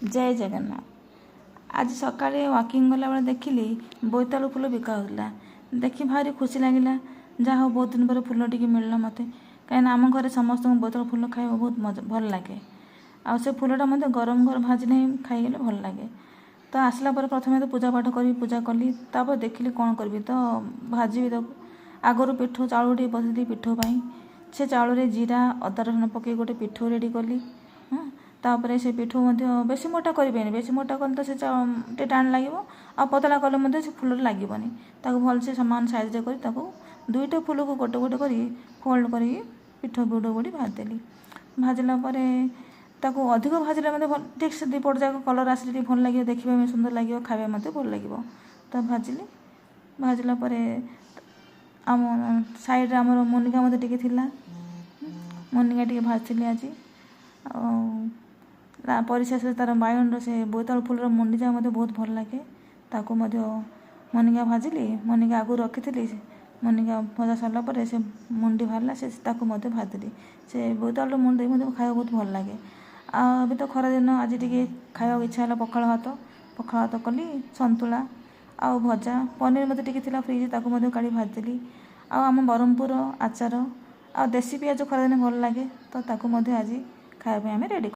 जय जगन्नाथ। आज सकाळे वॉकिंग गला बेले देखिली बोईतालु फूल बिका होता। देखी भारी खुशी लगिला। जहाँ हो बहुत दिन पर फूल टी मिलला मत कहीं आम घर समस्त बोईतालु फूल खाई बहुत भल लगे। आ से फूलटा मत गरम गरम भाजिले खाईगले भल लगे। तो आसला पर प्रथम तो पूजा पाठ करी पूजा कली तापर देखिली कौन करी तो भाजी आगरू पिठो चाउल टे बसली पिठो पाई से चाउल जीरा अदा रसुण पकई गोटे पिठो रेडी कली। तापर से पिठो बेसी मोटा करें बेसी मोटा कले तो से टाण लगे आ पतला कले से फूल लगे भलसे सामान साइज कर दुईटा फूल को गोटे गोटे कर फोल्ड कर पिठ बुड़ बुड़ी भाजदेली। भाजला ताको अधिक भाजिले ठीक से दीपट जाक कलर आसिले भल लगे देखा में सुंदर लगे खावा मत भल लगे। तो भाजिली भाजला आम साइड आम मोनिका मत टी मोनिका टी भाजली आज परिशेष तार बायन से बोईतालु फूलर मुंडिजा मत बहुत भल लगे ताको मोनिका भाजिली। मोनिका आगु रखी मोनिका भजा सरला से मुंडी बाहरला से भाजदेली। से बोईतालु मुंडी मत खाया बहुत भल लगे। अभी तो खरा दिन आज टी खाया इच्छा है पखाल भात कली संतुला आ भजा पनीर मत टी फ्रिज ताको काढ़ी भाजदेली। आम ब्रह्मपुर आचार आ देसी पियाज खरा दिन भल लगे तो ताको आज खाया आम रेडी।